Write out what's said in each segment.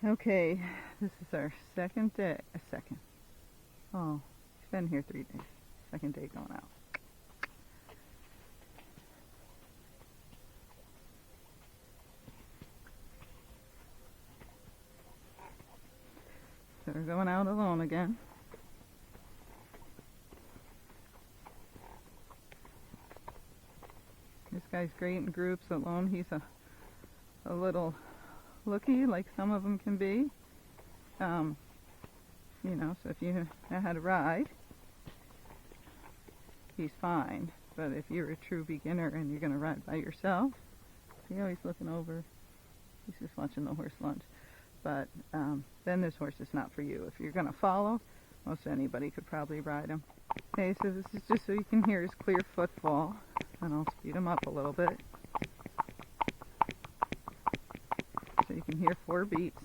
Okay, this is our second day. Oh, he's been here 3 days. Second day going out. So we're going out alone again. This guy's great in groups. Alone, he's a little looky, like some of them can be. You know, so if you know how to ride, he's fine. But if you're a true beginner and you're going to ride by yourself, see how he's looking over? He's just watching the horse lunge. But then this horse is not for you. If you're going to follow, most anybody could probably ride him. Okay, so this is just so you can hear his clear footfall. And I'll speed him up a little bit. So you can hear 4 beats.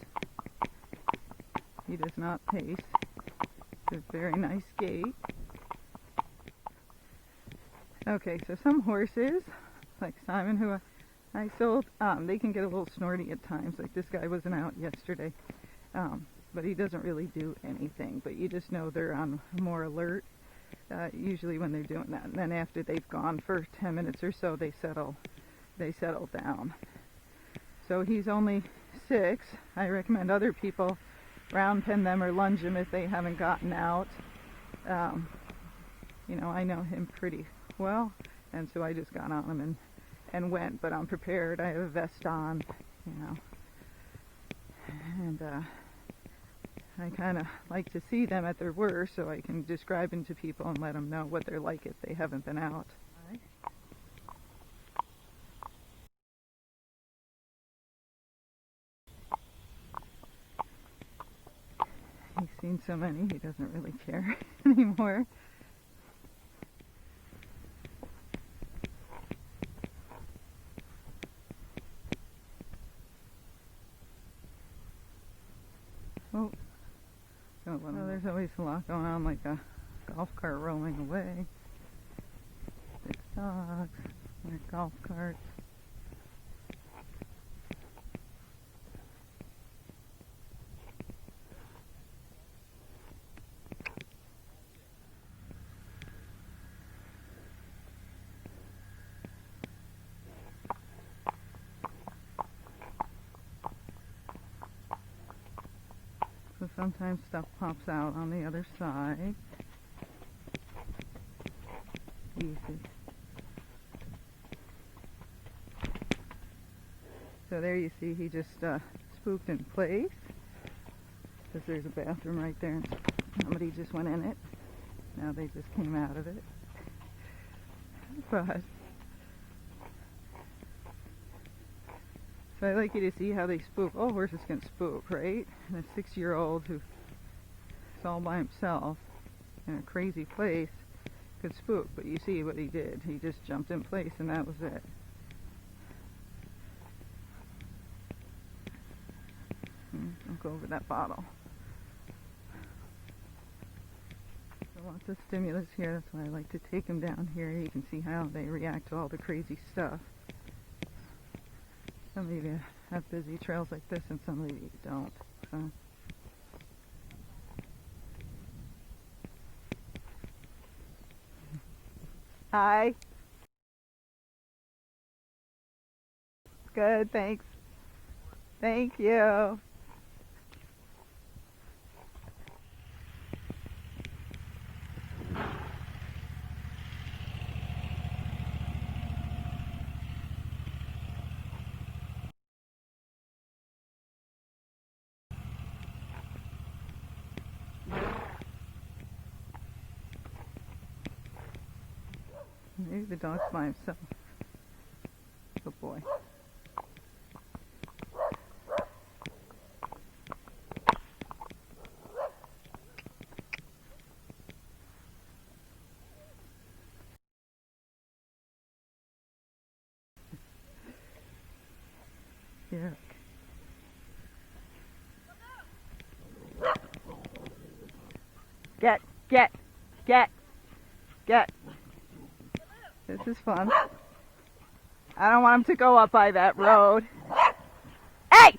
He does not pace. It's a very nice gait. Okay, so some horses, like Simon, who I sold, they can get a little snorty at times. Like this guy wasn't out yesterday, but he doesn't really do anything. But you just know they're on more alert, usually when they're doing that. And then after they've gone for 10 minutes or so, they settle down. So he's only 6. I recommend other people round pen them or lunge him if they haven't gotten out. You know, I know him pretty well, and so I just got on him and went, but I'm prepared. I have a vest on, you know, and I kind of like to see them at their worst so I can describe them to people and let them know what they're like if they haven't been out. He's seen so many, he doesn't really care anymore. Oh, there's always a lot going on, like a golf cart rolling away. 6 dogs, their golf carts. So sometimes stuff pops out on the other side. Easy. So there you see he just spooked in place, because there's a bathroom right there and somebody just went in it. Now they just came out of it. But so I like you to see how they spook. All horses can spook, right? And a 6-year-old who's all by himself in a crazy place could spook, but you see what he did. He just jumped in place and that was it. Don't go over that bottle. So lots of stimulus here, that's why I like to take them down here. You can see how they react to all the crazy stuff. Some of you have busy trails like this and some of you don't. So. Hi. Good, thanks. Thank you. Maybe the dog's by himself. Good boy. Yeah. Get. This is fun. I don't want him to go up by that road. Hey!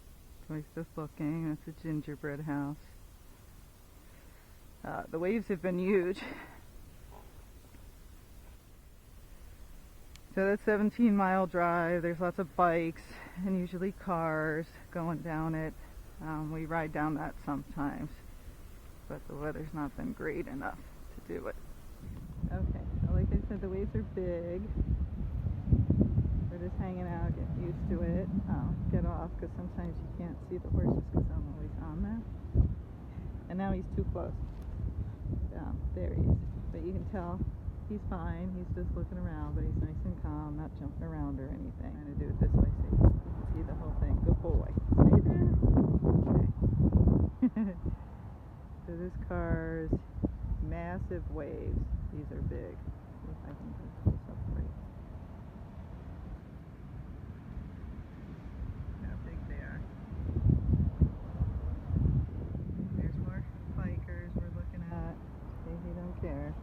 So he's just looking. That's a gingerbread house. The waves have been huge. So that's 17-mile drive. There's lots of bikes and usually cars going down it. We ride down that sometimes, but the weather's not been great enough to do it. Okay, so like I said, the waves are big. We're just hanging out, getting used to it. I'll get off because sometimes you can't see the horses because I'm always on them. And now he's too close. There he is. But you can tell he's fine. He's just looking around, but he's nice and calm, not jumping around or anything. I'm going to do it this way so you can see the whole thing. Good boy. Stay there. Okay. So this car's massive waves. These are big. See if I can get close up for you. How big they are. There's more bikers we're looking at. They don't care.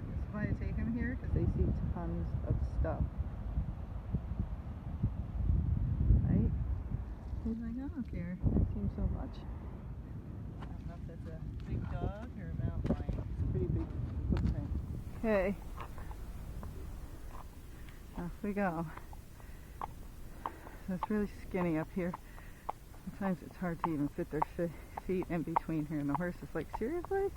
That's why I take them here, because they see tons of stuff. Right? He's like, I don't care. I've seen so much. I don't know if that's a big dog or a mountain lion. It's a pretty big footprint. Okay. Off we go. So it's really skinny up here. Sometimes it's hard to even fit their feet in between here, and the horse is like, seriously?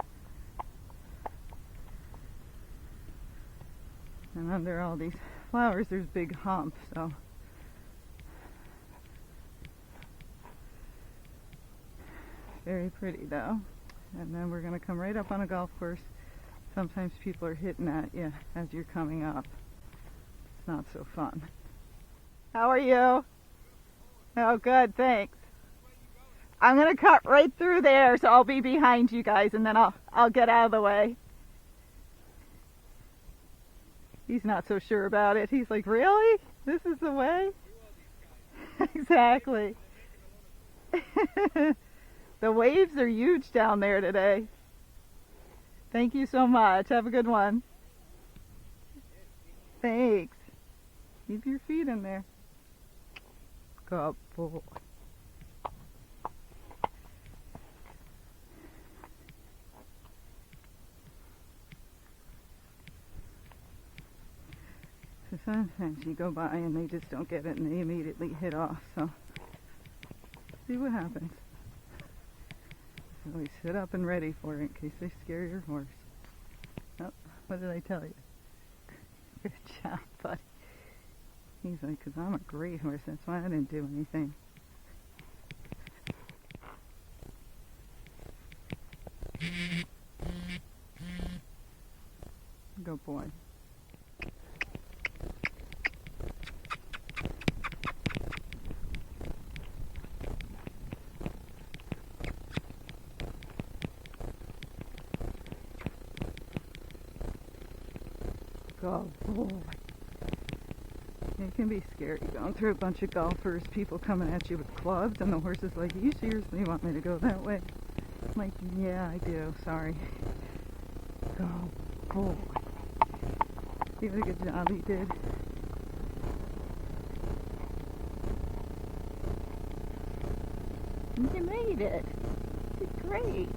And under all these flowers there's big humps, so very pretty though. And then we're going to come right up on a golf course. Sometimes people are hitting at you as you're coming up. It's not so fun. How are you? Oh, good, thanks. I'm going to cut right through there, so I'll be behind you guys, and then I'll get out of the way. He's not so sure about it. He's like, really? This is the way? Exactly. The waves are huge down there today. Thank you so much. Have a good one. Thanks. Keep your feet in there. Good boy. So sometimes you go by and they just don't get it and they immediately hit off, so see what happens. So always sit up and ready for it in case they scare your horse. Oh, what did I tell you? Good job, buddy. He's like, 'cause I'm a great horse, that's why I didn't do anything. Good boy. Good boy. It can be scary going through a bunch of golfers, people coming at you with clubs, and the horse is like, you seriously want me to go that way? I'm like, yeah, I do, sorry. Good boy. See what a good job he did. You made it. You did great.